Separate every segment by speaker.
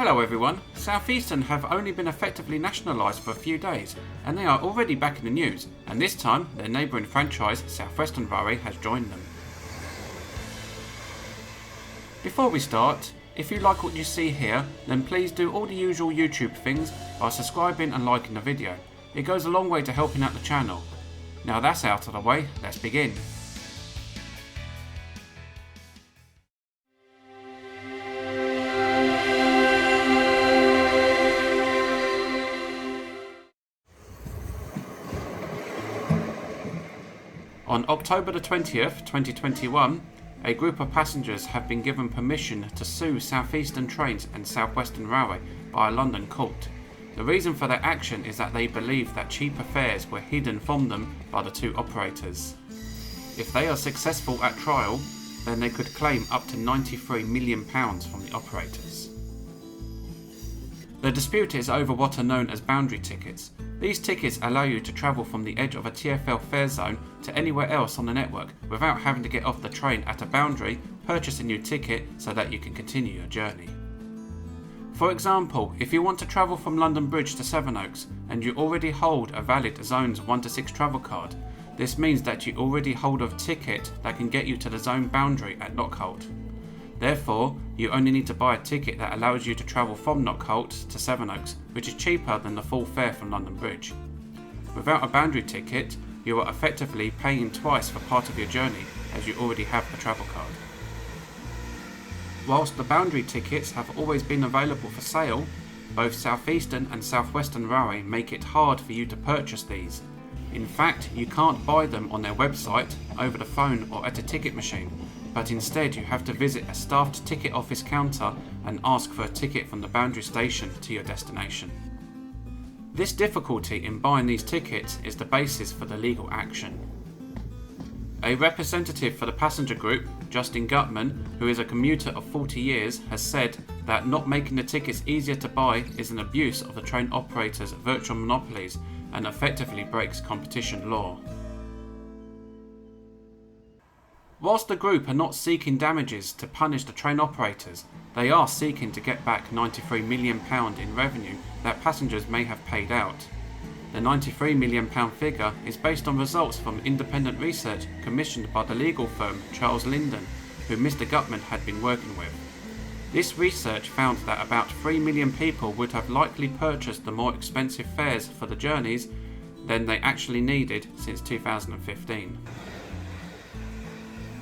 Speaker 1: Hello everyone. Southeastern have only been effectively nationalised for a few days, and they are already back in the news, and this time their neighbouring franchise, South Western Railway, has joined them. Before we start, if you like what you see here, then please do all the usual YouTube things by subscribing and liking the video. It goes a long way to helping out the channel. Now that's out of the way, let's begin. On October the 20th, 2021, a group of passengers have been given permission to sue Southeastern Trains and South Western Railway by a London court. The reason for their action is that they believe that cheaper fares were hidden from them by the two operators. If they are successful at trial, then they could claim up to £93 million from the operators. The dispute is over what are known as boundary tickets. These tickets allow you to travel from the edge of a TfL fare zone to anywhere else on the network without having to get off the train at a boundary, purchase a new ticket so that you can continue your journey. For example, if you want to travel from London Bridge to Sevenoaks and you already hold a valid Zones 1 to 6 travel card, this means that you already hold a ticket that can get you to the zone boundary at Knockholt. Therefore, you only need to buy a ticket that allows you to travel from Knockholt to Sevenoaks, which is cheaper than the full fare from London Bridge. Without a boundary ticket, you are effectively paying twice for part of your journey as you already have the travel card. Whilst the boundary tickets have always been available for sale, both Southeastern and South Western Railway make it hard for you to purchase these. In fact, you can't buy them on their website, over the phone or at a ticket machine, but instead you have to visit a staffed ticket office counter and ask for a ticket from the boundary station to your destination. This difficulty in buying these tickets is the basis for the legal action. A representative for the passenger group, Justin Gutman, who is a commuter of 40 years, has said that not making the tickets easier to buy is an abuse of the train operators' virtual monopolies and effectively breaks competition law. Whilst the group are not seeking damages to punish the train operators, they are seeking to get back £93 million in revenue that passengers may have paid out. The £93 million figure is based on results from independent research commissioned by the legal firm Charles Linden, who Mr. Gutman had been working with. This research found that about 3 million people would have likely purchased the more expensive fares for the journeys than they actually needed since 2015.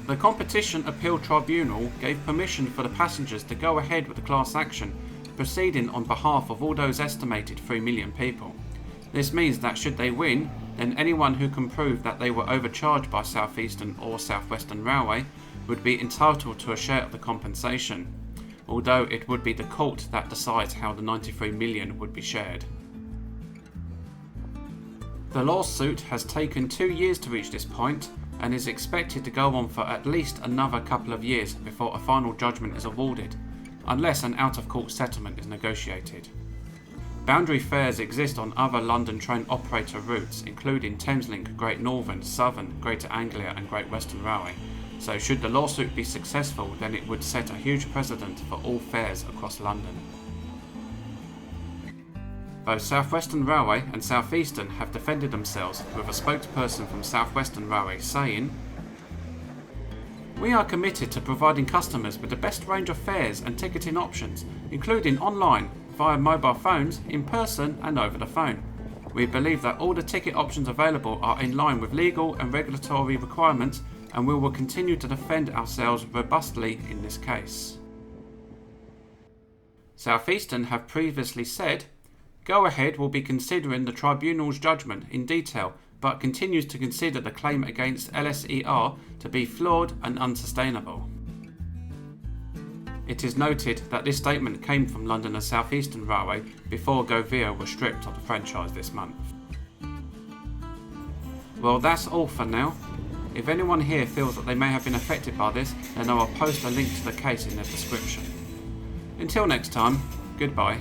Speaker 1: The Competition Appeal Tribunal gave permission for the passengers to go ahead with the class action, proceeding on behalf of all those estimated 3 million people. This means that should they win, then anyone who can prove that they were overcharged by Southeastern or South Western Railway would be entitled to a share of the compensation, although it would be the court that decides how the 93 million would be shared. The lawsuit has taken 2 years to reach this point, and is expected to go on for at least another couple of years before a final judgment is awarded, unless an out-of-court settlement is negotiated. Boundary fares exist on other London train operator routes, including Thameslink, Great Northern, Southern, Greater Anglia and Great Western Railway, so should the lawsuit be successful, then it would set a huge precedent for all fares across London. Both South Western Railway and Southeastern have defended themselves, with a spokesperson from South Western Railway saying, "We are committed to providing customers with the best range of fares and ticketing options, including online, via mobile phones, in person and over the phone. We believe that all the ticket options available are in line with legal and regulatory requirements, and we will continue to defend ourselves robustly in this case." Southeastern have previously said, Go Ahead will be considering the tribunal's judgment in detail, but continues to consider the claim against LSER to be flawed and unsustainable. It is noted that this statement came from London and South Eastern Railway before GoVia was stripped of the franchise this month. Well, that's all for now. If anyone here feels that they may have been affected by this, then I will post a link to the case in the description. Until next time, goodbye.